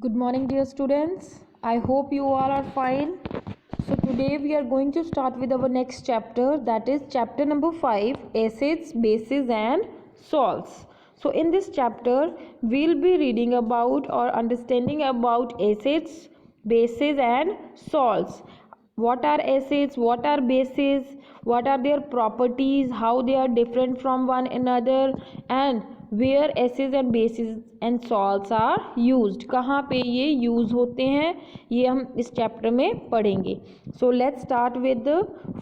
Good morning, dear students. I hope you all are fine. So, today we are going to start with our next chapter, that is chapter number 5, acids, bases, and salts. So, in this chapter, we'll be reading about or understanding about acids, bases, and salts. What are acids, what are bases, what are their properties, how they are different from one another, and where acids and bases and salts are used, कहाँ पे ये use होते हैं, ये हम इस chapter में पढ़ेंगे. So let's start with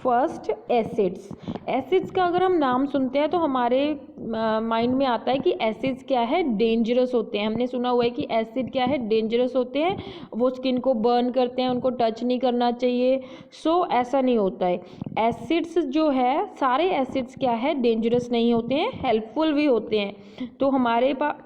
first acids. Acids का अगर हम नाम सुनते हैं तो हमारे माइंड में आता है कि एसिड्स क्या है, डेंजरस होते हैं. हमने सुना हुआ है कि एसिड क्या है, डेंजरस होते हैं, वो स्किन को बर्न करते हैं, उनको टच नहीं करना चाहिए. सो ऐसा नहीं होता है. एसिड्स जो है, सारे एसिड्स क्या है, डेंजरस नहीं होते हैं, हेल्पफुल भी होते हैं. तो हमारे पास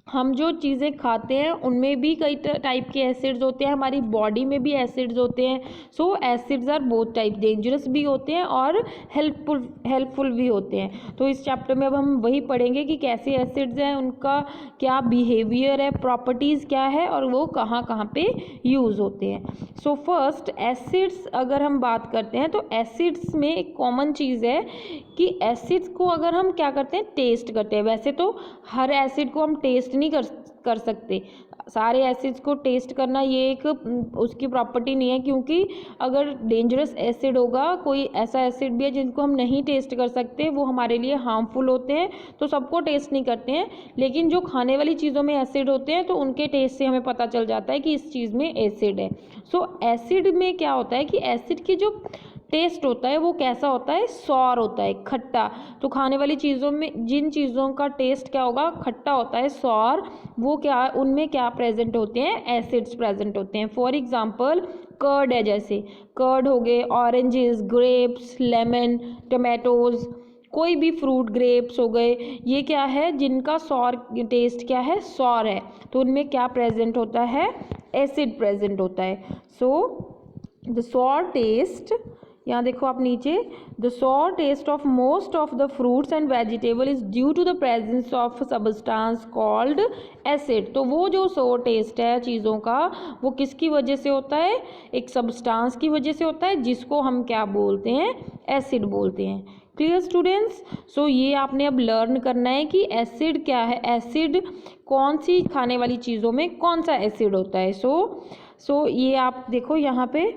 हम जो चीज़ें खाते हैं उनमें भी कई टाइप के एसिड्स होते हैं, हमारी बॉडी में भी एसिड्स होते हैं. So acids are both type, dangerous भी होते हैं और हेल्पफुल भी होते हैं. तो इस चैप्टर में अब हम वही पढ़ेंगे कि कैसे एसिड्स हैं, उनका क्या बिहेवियर है, प्रॉपर्टीज़ क्या है और वो कहाँ कहाँ पे यूज़ होते हैं. सो फर्स्ट एसिड्स अगर हम बात करते हैं तो एसिड्स में एक कॉमन चीज़ है कि एसिड्स को अगर हम क्या करते हैं, टेस्ट करते हैं. वैसे तो हर एसिड को हम टेस्ट नहीं कर सकते, सारे एसिड्स को टेस्ट करना ये एक उसकी प्रॉपर्टी नहीं है, क्योंकि अगर डेंजरस एसिड होगा, कोई ऐसा एसिड भी है जिनको हम नहीं टेस्ट कर सकते, वो हमारे लिए हार्मफुल होते हैं, तो सबको टेस्ट नहीं करते हैं. लेकिन जो खाने वाली चीज़ों में एसिड होते हैं तो उनके टेस्ट से हमें पता चल जाता है कि इस चीज़ में एसिड है. सो एसिड में क्या होता है कि एसिड की जो टेस्ट होता है वो कैसा होता है, सॉर होता है, खट्टा. तो खाने वाली चीज़ों में जिन चीज़ों का टेस्ट क्या होगा, खट्टा होता है, सॉर, वो क्या, उनमें क्या प्रेजेंट होते हैं, एसिड्स प्रेजेंट होते हैं. फॉर एग्जांपल कर्ड है, जैसे कर्ड हो गए, ऑरेंजेस, ग्रेप्स, लेमन, टमाटोज, कोई भी फ्रूट, ग्रेप्स हो गए, ये क्या है, जिनका सॉर टेस्ट क्या है, सॉर है, तो उनमें क्या प्रेजेंट होता है, एसिड प्रेजेंट होता है. सो द सॉर टेस्ट, यहाँ देखो आप नीचे, the sour taste of most of the fruits and vegetable is due to the presence of substance called acid. तो वो जो सॉर टेस्ट है चीज़ों का, वो किसकी वजह से होता है, एक सब्सटेंस की वजह से होता है, जिसको हम क्या बोलते हैं, एसिड बोलते हैं. Clear students. सो ये आपने अब लर्न करना है कि एसिड क्या है, एसिड कौन सी खाने वाली चीज़ों में कौन सा एसिड होता है. सो ये आप देखो यहाँ पे,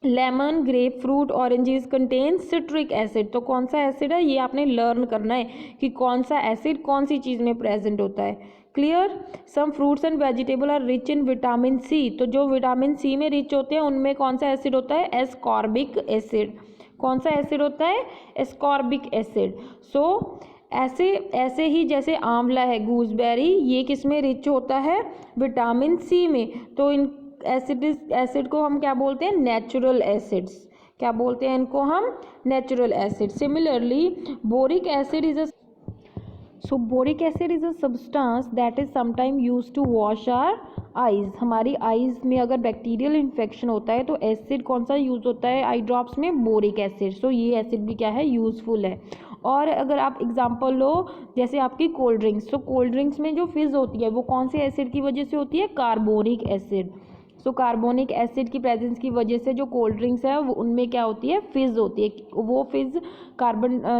lemon, grep fruit, oranges contain citric acid. तो कौन सा एसिड है, ये आपने लर्न करना है कि कौन सा एसिड कौन सी चीज़ में प्रेजेंट होता है. Clear. Some fruits and vegetable are rich in vitamin C. तो जो विटामिन सी में रिच होते हैं उनमें कौन सा एसिड होता है, एस्कॉर्बिक एसिड. कौन सा एसिड होता है, एस्कॉर्बिक एसिड. सो ऐसे ही जैसे आंवला है, गूसबेरी, ये किस में रिच होता है, विटामिन सी में. तो इन एसिड को हम क्या बोलते हैं, नेचुरल एसिड्स. क्या बोलते हैं इनको हम, natural acid. Similarly boric acid is boric acid is a substance that is sometime use to wash our eyes. हमारी आइज में अगर बैक्टीरियल इन्फेक्शन होता है तो एसिड कौन सा यूज होता है आई ड्रॉप्स में, बोरिक एसिड. सो ये एसिड भी क्या है, यूजफुल है. और अगर आप एग्जांपल लो, जैसे आपकी कोल्ड ड्रिंक्स, तो कोल्ड ड्रिंक्स में जो फिज़ होती है वो कौन से एसिड की वजह से होती है, carbonic acid. So carbonic acid की प्रेजेंस की वजह से जो कोल्ड ड्रिंक्स है वो उनमें क्या होती है, फिज़ होती है. वो फिज़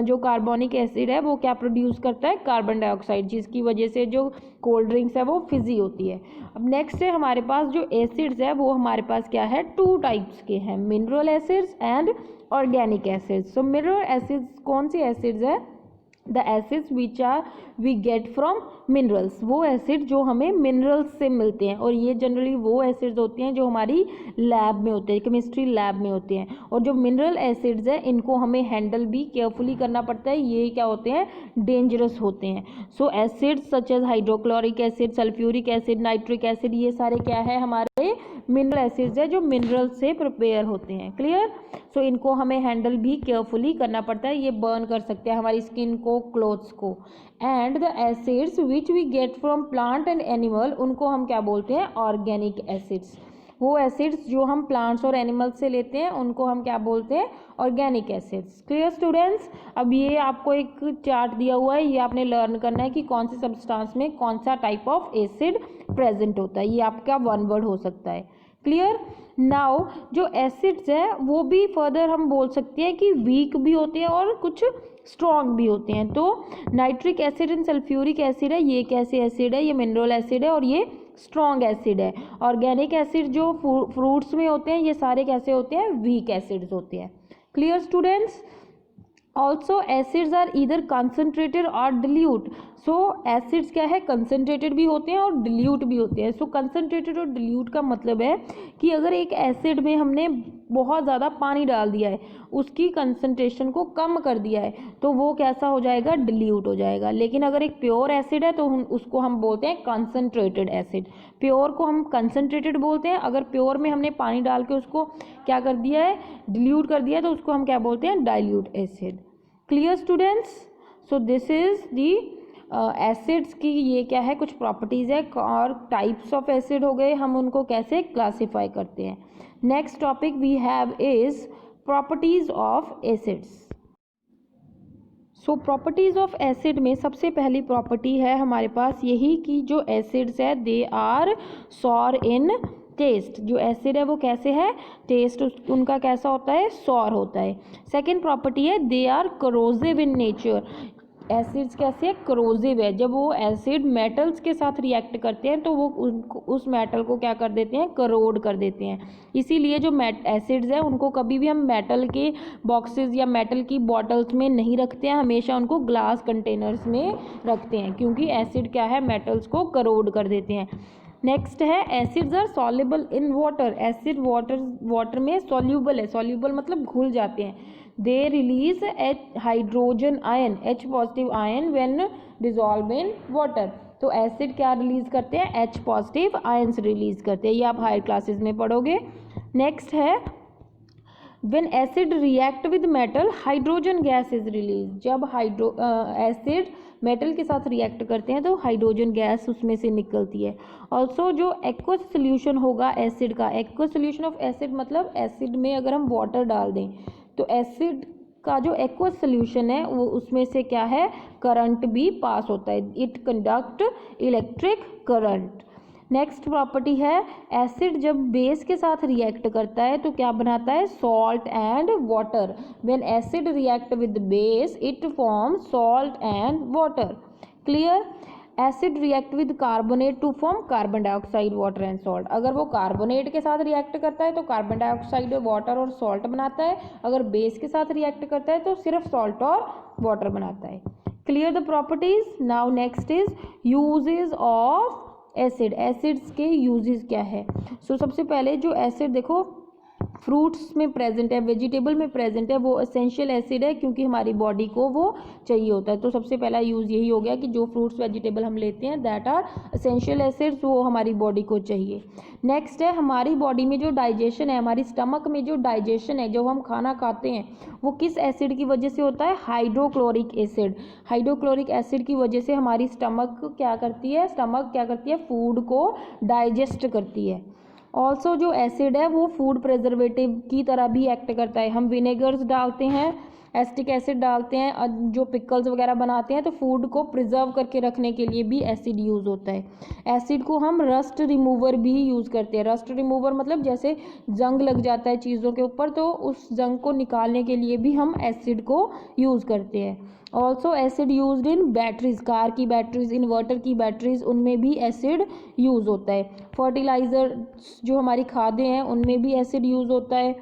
जो कार्बोनिक एसिड है वो क्या प्रोड्यूस करता है, कार्बन डाइऑक्साइड, जिसकी वजह से जो कोल्ड ड्रिंक्स है वो फिज़ी होती है. अब नेक्स्ट है हमारे पास जो एसिड्स है, वो हमारे पास क्या है, 2 टाइप्स के हैं, mineral acids and organic acids. So mineral acids कौन सी एसिड्स है, the acids which are we get from minerals. वो एसिड जो हमें मिनरल्स से मिलते हैं, और ये जनरली वो एसिड्स होते हैं जो हमारी लैब में होते हैं, केमिस्ट्री लैब में होते हैं. और जो मिनरल एसिड्स हैं इनको हमें हैंडल भी केयरफुली करना पड़ता है, ये क्या होते हैं, डेंजरस होते हैं. So acids such as hydrochloric acid, sulphuric acid, nitric acid, ये सारे क्या है, हमारे मिनरल एसिड्स है जो मिनरल से प्रिपेयर होते हैं. क्लियर. सो इनको हमें हैंडल भी केयरफुली करना पड़ता है, ये बर्न कर सकते हैं हमारी स्किन को, क्लोथ्स को. And the acids which we get from plant and animal, उनको हम क्या बोलते हैं, ऑर्गेनिक एसिड्स. वो एसिड्स जो हम प्लांट्स और एनिमल्स से लेते हैं उनको हम क्या बोलते हैं, ऑर्गेनिक एसिड्स. Clear students. अब ये आपको एक चार्ट दिया हुआ है, ये आपने लर्न करना है कि कौन से सब्सटेंस में कौन सा टाइप ऑफ एसिड प्रेजेंट होता है। ये आपका वन वर्ड हो सकता है। क्लियर। नाउ जो एसिड्स है वो भी फर्दर हम बोल सकते हैं कि वीक भी होते हैं और कुछ स्ट्रॉन्ग भी होते हैं। तो nitric acid and sulphuric acid है, ये कैसे एसिड है, ये मिनरल एसिड है और ये स्ट्रॉन्ग एसिड है। ऑर्गेनिक एसिड जो फ्रूट्स में होते हैं ये सारे कैसे होते हैं, वीक एसिड्स होते हैं। Clear students. Also acids are either concentrated और डिल्यूट। सो एसिड्स क्या है, कंसनट्रेटेड भी होते हैं और डिल्यूट भी होते हैं। सो कंसनट्रेटेड और डिल्यूट का मतलब है कि अगर एक एसिड में हमने बहुत ज़्यादा पानी डाल दिया है, उसकी कंसनट्रेशन को कम कर दिया है, तो वो कैसा हो जाएगा, डिल्यूट हो जाएगा। लेकिन अगर एक प्योर एसिड है तो उसको हम बोलते हैं कंसनट्रेटेड एसिड। प्योर को हम कंसनट्रेटेड बोलते हैं। अगर प्योर में हमने पानी डाल के उसको क्या कर दिया है, डिल्यूट कर दिया है, तो उसको हम क्या बोलते हैं, dilute acid. Clear students. So this is the acids की ये क्या है, कुछ प्रॉपर्टीज़ है और टाइप्स ऑफ एसिड हो गए, हम उनको कैसे क्लासीफाई करते हैं। Next topic we have is properties of acids. So properties of acid में सबसे पहली प्रॉपर्टी है हमारे पास यही कि जो एसिड्स है they are sour in taste. जो एसिड है वो कैसे है, टेस्ट उनका कैसा होता है, सॉर होता है। सेकेंड प्रॉपर्टी है they are corrosive in nature. Acids कैसे है, करोजिव है। जब वो एसिड मेटल्स के साथ रिएक्ट करते हैं तो वो उस मेटल को क्या कर देते हैं, करोड कर देते हैं। इसीलिए जो एसिड्स है उनको कभी भी हम मेटल के बॉक्सेस या मेटल की बॉटल्स में नहीं रखते हैं, हमेशा उनको ग्लास कंटेनर्स में रखते हैं, क्योंकि एसिड क्या है, मेटल्स को करोड कर देते हैं। नेक्स्ट है acids are soluble in water. Acid water में सॉल्युबल है, सॉल्युबल मतलब घुल जाते हैं। They release hydrogen ion, H positive ion when dissolve in water. तो एसिड क्या रिलीज करते हैं, H पॉजिटिव आयन्स रिलीज करते हैं। ये आप हायर क्लासेस में पढ़ोगे। नेक्स्ट है when acid react with metal hydrogen gas is release. जब एसिड मेटल के साथ रिएक्ट करते हैं तो हाइड्रोजन गैस उसमें से निकलती है। ऑल्सो जो एक्वस सोल्यूशन होगा एसिड का, एक्वस सोल्यूशन ऑफ एसिड मतलब एसिड में अगर हम वाटर डाल दें तो एसिड का जो एक्वस सोल्यूशन है वो उसमें से क्या है, करंट भी पास होता है। It conduct electric current. Next property है एसिड जब बेस के साथ रिएक्ट करता है तो क्या बनाता है, salt and water. When acid react with base it form salt and water. Clear. Acid react with carbonate to form carbon dioxide, water and salt. अगर वो कार्बोनेट के साथ रिएक्ट करता है तो कार्बन डाइऑक्साइड, वाटर और सॉल्ट बनाता है। अगर बेस के साथ रिएक्ट करता है तो सिर्फ सॉल्ट और वाटर बनाता है। Clear the properties. Now next is usage of acid. Acids के यूजेस क्या है। सो सबसे पहले जो एसिड देखो फ्रूट्स में प्रेजेंट है, वेजिटेबल में प्रेजेंट है, वो एसेंशियल एसिड है क्योंकि हमारी बॉडी को वो चाहिए होता है। तो सबसे पहला यूज़ यही हो गया कि जो फ्रूट्स वेजिटेबल हम लेते हैं दैट आर एसेंशियल एसिड्स, वो हमारी बॉडी को चाहिए। नेक्स्ट है हमारी बॉडी में जो डाइजेशन है, हमारी स्टमक में जो डाइजेशन है, जो हम खाना खाते हैं वो किस एसिड की वजह से होता है, हाइड्रोक्लोरिक एसिड। हाइड्रोक्लोरिक एसिड की वजह से हमारी स्टमक क्या करती है, फूड को डाइजेस्ट करती है। ऑल्सो जो एसिड है वो फूड प्रिजर्वेटिव की तरह भी एक्ट करता है। हम विनेगर्स डालते हैं, एसिटिक एसिड डालते हैं, जो पिकल्स वगैरह बनाते हैं, तो फूड को प्रिजर्व करके रखने के लिए भी एसिड यूज़ होता है। एसिड को हम रस्ट रिमूवर भी यूज़ करते हैं। रस्ट रिमूवर मतलब जैसे जंग लग जाता है चीज़ों के ऊपर, तो उस जंग को निकालने के लिए भी हम एसिड को यूज़ करते हैं। Also acid used in batteries, car की बैटरीज, इन्वर्टर की बैटरीज, उनमें भी एसिड यूज़ होता है। फर्टिलाइज़र जो हमारी खादें हैं उनमें भी एसिड यूज़ होता है।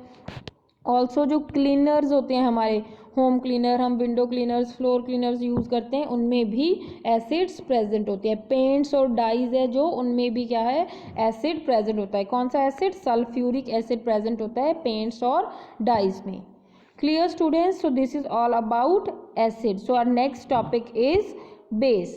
ऑल्सो जो क्लीनर्स होते हैं हमारे, होम क्लीनर, हम window cleaners, floor cleaners use करते हैं, उनमें भी एसिड्स प्रेजेंट होते हैं। पेंट्स और डाइज है जो, उनमें भी क्या है, एसिड प्रेजेंट होता है। कौन सा एसिड, सल्फ्यूरिक एसिड प्रेजेंट होता है पेंट्स और डाइज में। Clear students, so this is all about acid. So our next topic is base.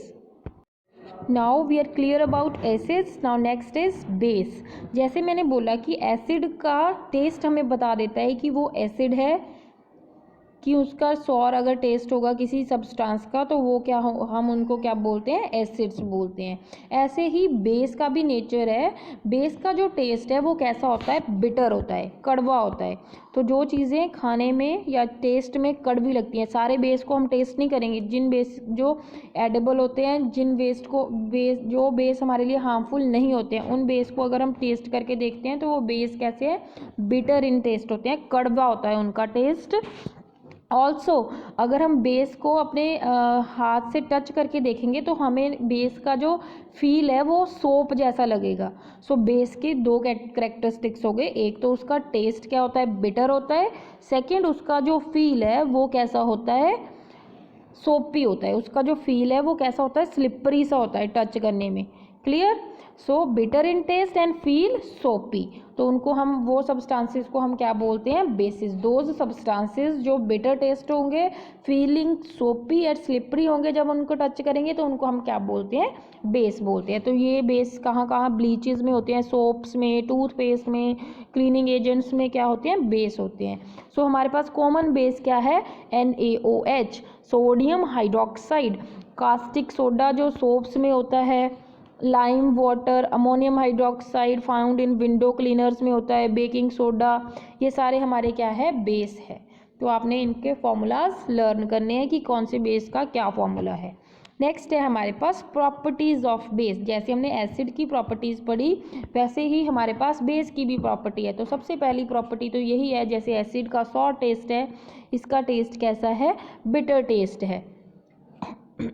Now we are clear about acids. Now next is base. जैसे मैंने बोला कि एसिड का test हमें बता देता है कि वो एसिड है कि उसका सॉर अगर टेस्ट होगा किसी सब्सटेंस का तो वो क्या हम उनको क्या बोलते हैं, एसिड्स बोलते हैं। ऐसे ही बेस का भी नेचर है, बेस का जो टेस्ट है वो कैसा होता है, बिटर होता है, कड़वा होता है। तो जो चीज़ें खाने में या टेस्ट में कड़वी लगती हैं, सारे बेस को हम टेस्ट नहीं करेंगे, जिन बेस जो एडिबल होते हैं, जिन जो बेस हमारे लिए हार्मफुल नहीं होते हैं, उन बेस को अगर हम टेस्ट करके देखते हैं तो वो बेस कैसे है, बिटर इन टेस्ट होते हैं, कड़वा होता है उनका टेस्ट। ऑल्सो अगर हम बेस को अपने हाथ से टच करके देखेंगे तो हमें बेस का जो फील है वो सोप जैसा लगेगा। सो बेस के दो कैरेक्टरिस्टिक्स हो गए, एक तो उसका टेस्ट क्या होता है, बिटर होता है, सेकंड उसका जो फील है वो कैसा होता है, सोपी होता है। उसका जो फील है वो कैसा होता है, स्लिपरी सा होता है टच करने में। Clear? So bitter in taste and feel soapy, तो उनको हम वो सब्सटेंसेस को हम क्या बोलते हैं, बेसिस। दोज सब्सटेंसेस जो बिटर टेस्ट होंगे, फीलिंग सोपी एंड स्लिपरी होंगे जब उनको टच करेंगे तो उनको हम क्या बोलते हैं, बेस बोलते हैं। तो ये बेस कहाँ कहाँ, ब्लीचेस में होते हैं, सोप्स में, टूथपेस्ट में, क्लीनिंग एजेंट्स में क्या होते हैं, बेस होते हैं। सो हमारे पास कॉमन बेस क्या है, NaOH, sodium hydroxide, caustic soda जो सोप्स में होता है, lime water, ammonium hydroxide found in window cleaners में होता है, बेकिंग सोडा, ये सारे हमारे क्या है, बेस है। तो आपने इनके फॉर्मूलाज लर्न करने हैं कि कौन से बेस का क्या फॉर्मूला है। नेक्स्ट है हमारे पास प्रॉपर्टीज़ ऑफ बेस। जैसे हमने एसिड की प्रॉपर्टीज़ पढ़ी वैसे ही हमारे पास बेस की भी प्रॉपर्टी है। तो सबसे पहली प्रॉपर्टी तो यही है, जैसे एसिड का सॉर टेस्ट है, इसका टेस्ट कैसा है, बिटर टेस्ट है।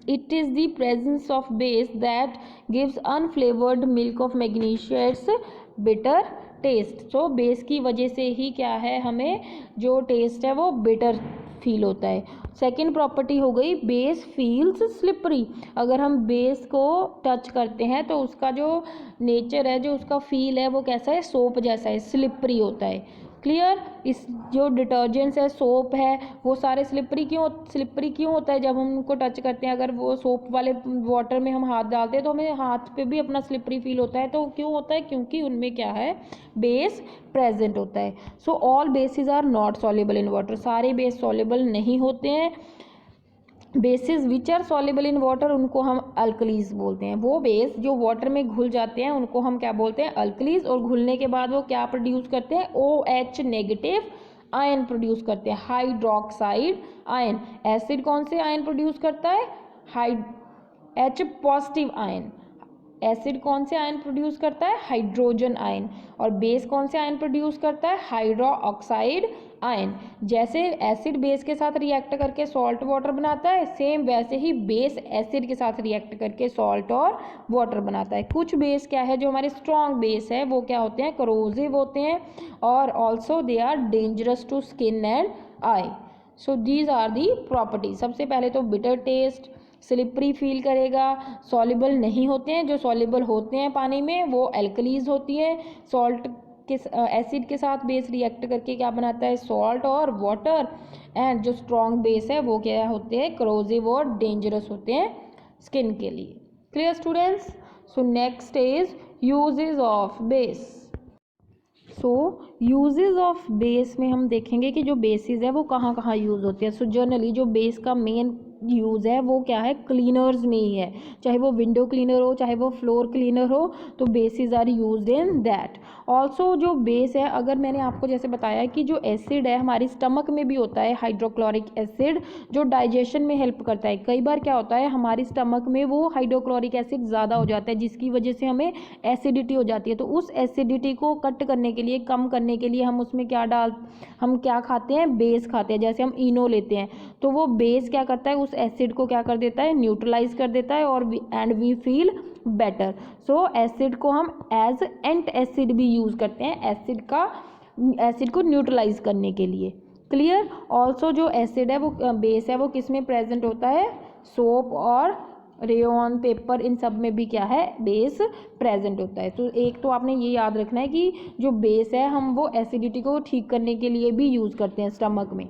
It is the presence of base that gives unflavored milk of magnesia its bitter taste. So base की वजह से ही क्या है, हमें जो टेस्ट है वो बिटर फील होता है। सेकेंड प्रॉपर्टी हो गई, बेस फील्स स्लिपरी। अगर हम बेस को टच करते हैं तो उसका जो नेचर है, जो उसका फील है वो कैसा है, सोप जैसा है, स्लिपरी होता है। क्लियर? इस जो डिटर्जेंट्स है, सोप है, वो सारे स्लिपरी क्यों होता है जब हम उनको टच करते हैं। अगर वो सोप वाले वाटर में हम हाथ डालते हैं तो हमें हाथ पे भी अपना स्लिपरी फील होता है। तो क्यों होता है, क्योंकि उनमें क्या है, बेस प्रेजेंट होता है। So all bases are not soluble in water, सारे बेस सॉल्युबल नहीं होते हैं। Bases which are soluble in water उनको हम अल्कलीज बोलते हैं। वो बेस जो वाटर में घुल जाते हैं उनको हम क्या बोलते हैं, अल्कलीज। और घुलने के बाद वो क्या प्रोड्यूस करते हैं, OH नेगेटिव आयन प्रोड्यूस करते हैं, हाइड्रोक्साइड आयन। एसिड कौन से आयन प्रोड्यूस करता है, H पॉजिटिव आयन। एसिड कौन से आयन प्रोड्यूस करता है, हाइड्रोजन आयन। और बेस कौन से आयन प्रोड्यूस करता है, हाइड्रो ऑक्साइड आयन। जैसे एसिड बेस के साथ रिएक्ट करके सॉल्ट वाटर बनाता है, सेम वैसे ही बेस एसिड के साथ रिएक्ट करके सॉल्ट और वाटर बनाता है। कुछ बेस क्या है, जो हमारे स्ट्रॉन्ग बेस है वो क्या होते हैं, करोजिव होते हैं, और also they are dangerous to skin and eye. So these are the properties. सबसे पहले तो बिटर टेस्ट, स्लिपरी फील करेगा, सॉल्युबल नहीं होते हैं, जो सॉल्युबल होते हैं पानी में वो एल्कलीज होती हैं। सॉल्ट के एसिड के साथ बेस रिएक्ट करके क्या बनाता है, सॉल्ट और वाटर। एंड जो स्ट्रॉन्ग बेस है वो क्या होते हैं, करोजिव और डेंजरस होते हैं स्किन के लिए। Clear students? So next is uses of base. So uses of base में हम देखेंगे कि जो बेसिस है वो कहाँ कहाँ यूज़ होती है। सो जनरली जो बेस का मेन यूज़ है वो क्या है, क्लीनर्स में ही है। चाहे वो विंडो क्लीनर हो, चाहे वो फ्लोर क्लीनर हो, तो bases are used in that. Also जो बेस है, अगर मैंने आपको जैसे बताया कि जो एसिड है हमारी स्टमक में भी होता है, हाइड्रोक्लोरिक एसिड, जो डाइजेशन में हेल्प करता है। कई बार क्या होता है, हमारी स्टमक में वो हाइड्रोक्लोरिक एसिड ज़्यादा हो जाता है जिसकी वजह से हमें एसिडिटी हो जाती है। तो उस एसिडिटी को कट करने के लिए, कम करने के लिए हम उसमें हम क्या खाते हैं, बेस खाते हैं। जैसे हम इनो लेते हैं तो वो बेस क्या करता है, उस एसिड को क्या कर देता है, न्यूट्रलाइज कर देता है, और and we feel better. So acid को हम एज एंट एसिड भी यूज़ करते हैं, एसिड को न्यूट्रलाइज करने के लिए। क्लियर? ऑल्सो जो एसिड है वो बेस है वो किस में प्रेजेंट होता है, सोप और रेयन पेपर, इन सब में भी क्या है, बेस प्रेजेंट होता है। तो एक तो आपने ये याद रखना है कि जो बेस है हम वो एसिडिटी को ठीक करने के लिए भी यूज़ करते हैं स्टमक में।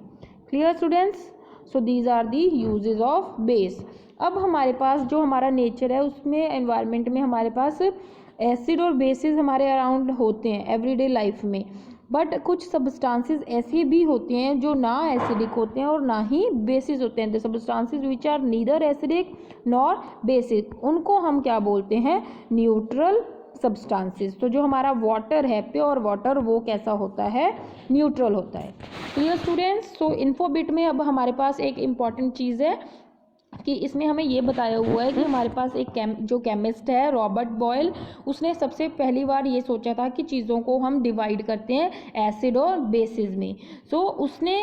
Clear students? So these are the uses of base. अब हमारे पास जो हमारा नेचर है उसमें, एनवायरनमेंट में हमारे पास एसिड और बेसिस हमारे अराउंड होते हैं एवरीडे लाइफ में। बट कुछ सब्सटेंसेस ऐसी भी होती हैं जो ना एसिडिक होते हैं और ना ही बेसिस होते हैं। The substances which are neither acidic nor basic, उनको हम क्या बोलते हैं, न्यूट्रल सब्सटेंसेस। तो जो हमारा वाटर है, प्योर वाटर, वो कैसा होता है, न्यूट्रल होता है। Clear students. सो इन्फोबिट में अब हमारे पास एक इम्पॉर्टेंट चीज़ है कि इसमें हमें ये बताया हुआ है कि हमारे पास एक जो केमिस्ट है रॉबर्ट बॉयल, उसने सबसे पहली बार ये सोचा था कि चीज़ों को हम डिवाइड करते हैं एसिड और बेसिस में। सो उसने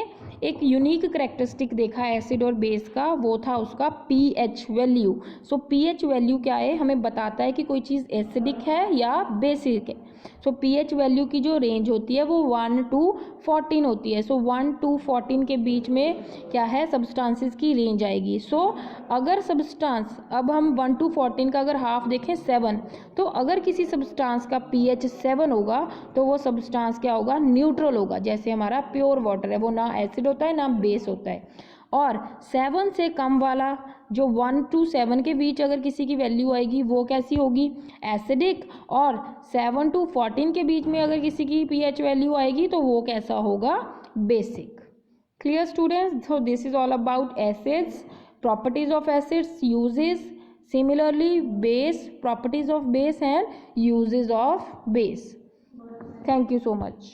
एक यूनिक करेक्टरिस्टिक देखा एसिड और बेस का, वो था उसका पीएच वैल्यू। सो पीएच वैल्यू क्या है, हमें बताता है कि कोई चीज़ एसिडिक है या बेसिक है। सो पीएच वैल्यू की जो रेंज होती है वो 1 to 14 होती है। सो 1 to 14 के बीच में क्या है, सब्सटेंसेस की रेंज आएगी। सो अगर सब्सटेंस, अब हम 1 to 14 का अगर हाफ देखें 7, तो अगर किसी सब्सटेंस का पीएच 7 होगा तो वो सब्सटेंस क्या होगा, न्यूट्रल होगा। जैसे हमारा प्योर वाटर है, वो ना एसिड होता है ना बेस होता है। और 7 से कम वाला, जो 1 to 7 के बीच अगर किसी की वैल्यू आएगी वो कैसी होगी, एसिडिक। और 7 to 14 के बीच में अगर किसी की पीएच वैल्यू आएगी तो वो कैसा होगा, basic. Clear students. So this is all about acids, properties of acids, uses, similarly base, properties of base and uses of base. Thank you so much.